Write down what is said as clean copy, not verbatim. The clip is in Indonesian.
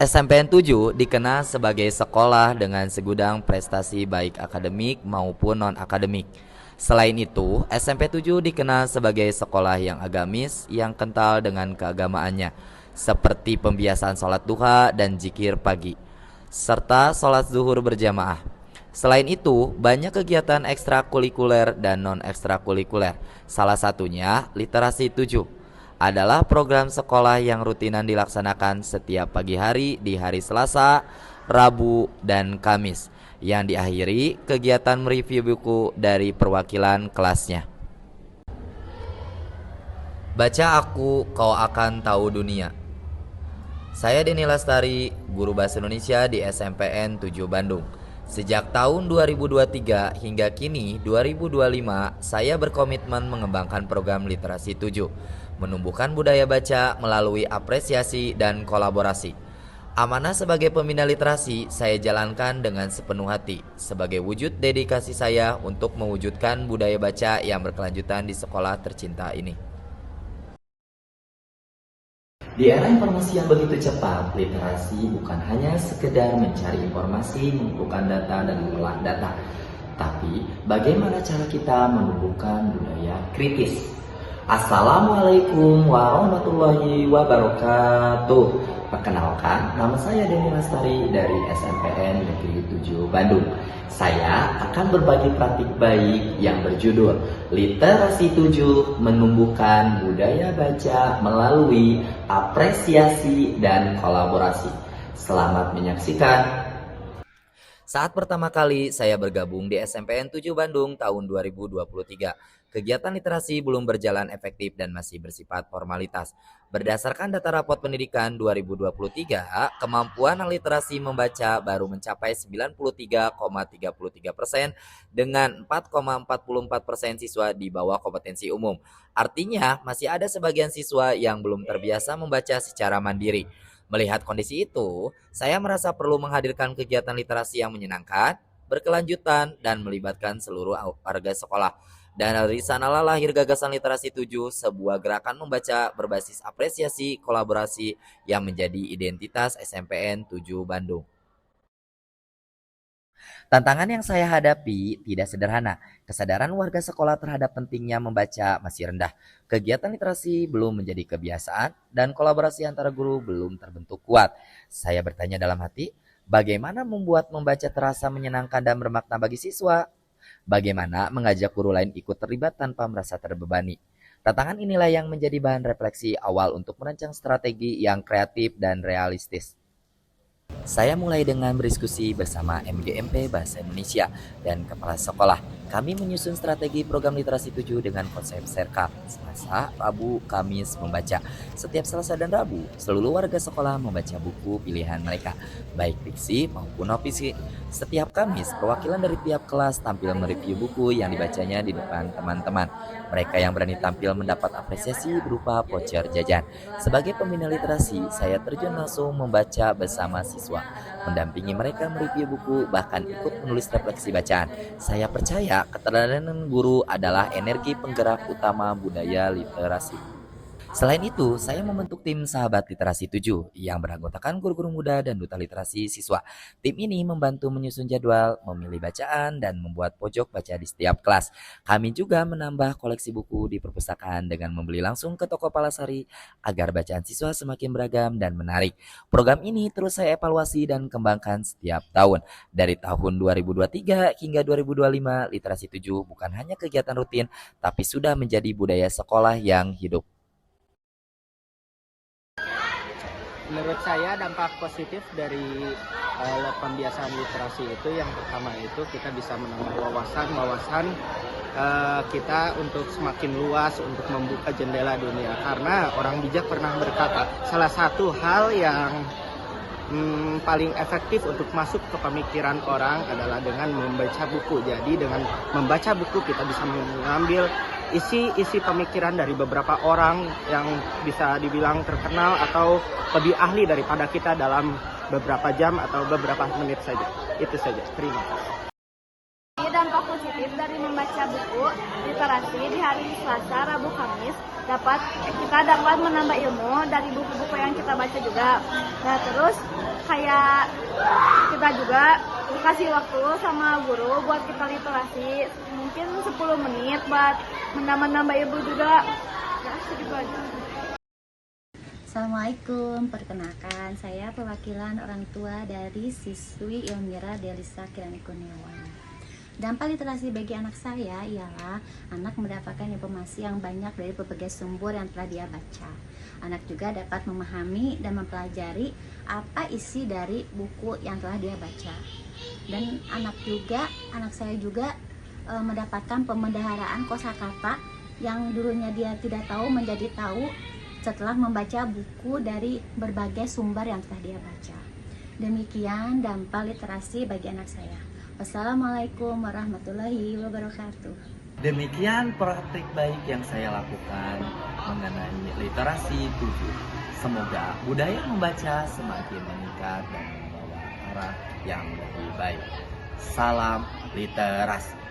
SMPN 7 dikenal sebagai sekolah dengan segudang prestasi baik akademik maupun non-akademik. Selain itu, SMP 7 dikenal sebagai sekolah yang agamis yang kental dengan keagamaannya, seperti pembiasaan sholat duha dan zikir pagi, serta sholat zuhur berjamaah. Selain itu, banyak kegiatan ekstrakurikuler dan non-ekstrakurikuler. Salah satunya literasi 7 adalah program sekolah yang rutinan dilaksanakan setiap pagi hari di hari Selasa, Rabu, dan Kamis, yang diakhiri kegiatan mereview buku dari perwakilan kelasnya. Baca aku, kau akan tahu dunia. Saya Denny Lestari, guru bahasa Indonesia di SMPN 7 Bandung. Sejak tahun 2023 hingga kini 2025, saya berkomitmen mengembangkan program literasi 7, menumbuhkan budaya baca melalui apresiasi dan kolaborasi. Amanah sebagai pembina literasi saya jalankan dengan sepenuh hati sebagai wujud dedikasi saya untuk mewujudkan budaya baca yang berkelanjutan di sekolah tercinta ini. Di era informasi yang begitu cepat, literasi bukan hanya sekedar mencari informasi, mengumpulkan data, dan mengolah data, tapi bagaimana cara kita menumbuhkan budaya kritis. Assalamualaikum warahmatullahi wabarakatuh. Perkenalkan, nama saya Denny Lestari dari SMPN Negeri 7 Bandung. Saya akan berbagi praktik baik yang berjudul Literasi 7 Menumbuhkan Budaya Baca Melalui Apresiasi dan Kolaborasi. Selamat menyaksikan. Saat pertama kali saya bergabung di SMPN 7 Bandung tahun 2023, kegiatan literasi belum berjalan efektif dan masih bersifat formalitas. Berdasarkan data rapot pendidikan 2023, kemampuan literasi membaca baru mencapai 93,33% dengan 4,44% siswa di bawah kompetensi umum. Artinya, masih ada sebagian siswa yang belum terbiasa membaca secara mandiri. Melihat kondisi itu, saya merasa perlu menghadirkan kegiatan literasi yang menyenangkan, berkelanjutan, dan melibatkan seluruh warga sekolah. Dan dari sanalah lahir gagasan literasi 7, sebuah gerakan membaca berbasis apresiasi kolaborasi yang menjadi identitas SMPN 7 Bandung. Tantangan yang saya hadapi tidak sederhana. Kesadaran warga sekolah terhadap pentingnya membaca masih rendah. Kegiatan literasi belum menjadi kebiasaan dan kolaborasi antara guru belum terbentuk kuat. Saya bertanya dalam hati, bagaimana membuat membaca terasa menyenangkan dan bermakna bagi siswa? Bagaimana mengajak guru lain ikut terlibat tanpa merasa terbebani? Tantangan inilah yang menjadi bahan refleksi awal untuk merancang strategi yang kreatif dan realistis. Saya mulai dengan berdiskusi bersama MGMP Bahasa Indonesia dan Kepala Sekolah. Kami menyusun strategi program literasi 7 dengan konsep serkap, Selasa, Rabu, Kamis membaca. Setiap Selasa dan Rabu, seluruh warga sekolah membaca buku pilihan mereka, baik fiksi maupun non-fiksi. Setiap Kamis, perwakilan dari tiap kelas tampil mereview buku yang dibacanya di depan teman-teman. Mereka yang berani tampil mendapat apresiasi berupa voucher jajan. Sebagai pembina literasi, saya terjun langsung membaca bersama siswa, mendampingi mereka mereview buku, bahkan ikut menulis refleksi bacaan. Saya percaya keteladanan guru adalah energi penggerak utama budaya literasi. Selain itu, saya membentuk tim Sahabat Literasi 7 yang beranggotakan guru-guru muda dan duta literasi siswa. Tim ini membantu menyusun jadwal, memilih bacaan, dan membuat pojok baca di setiap kelas. Kami juga menambah koleksi buku di perpustakaan dengan membeli langsung ke toko Palasari agar bacaan siswa semakin beragam dan menarik. Program ini terus saya evaluasi dan kembangkan setiap tahun. Dari tahun 2023 hingga 2025, Literasi 7 bukan hanya kegiatan rutin, tapi sudah menjadi budaya sekolah yang hidup. Menurut saya dampak positif dari pembiasaan literasi itu yang pertama itu kita bisa menambah wawasan kita untuk semakin luas untuk membuka jendela dunia, karena orang bijak pernah berkata salah satu hal yang paling efektif untuk masuk ke pemikiran orang adalah dengan membaca buku. Jadi dengan membaca buku kita bisa mengambil isi pemikiran dari beberapa orang yang bisa dibilang terkenal atau lebih ahli daripada kita dalam beberapa jam atau beberapa menit saja. Itu saja. Terima kasih. Dampak positif dari membaca buku literasi di hari Selasa, Rabu, Kamis kita dapat menambah ilmu dari buku-buku yang kita baca juga. Nah terus kayak kita juga dikasih waktu sama guru buat kita literasi mungkin 10 menit buat menambah ilmu juga. Ya segitu aja. Assalamualaikum, perkenalkan saya perwakilan orang tua dari siswi Ilmira Delisa Kirani Kurniawan. Dampak literasi bagi anak saya ialah anak mendapatkan informasi yang banyak dari berbagai sumber yang telah dia baca. Anak juga dapat memahami dan mempelajari apa isi dari buku yang telah dia baca. Dan anak saya juga mendapatkan pemendaharaan kosakata yang dulunya dia tidak tahu menjadi tahu setelah membaca buku dari berbagai sumber yang telah dia baca. Demikian dampak literasi bagi anak saya. Wassalamualaikum warahmatullahi wabarakatuh. Demikian praktik baik yang saya lakukan mengenai literasi 7. Semoga budaya membaca semakin meningkat dan membawa arah yang lebih baik. Salam literasi.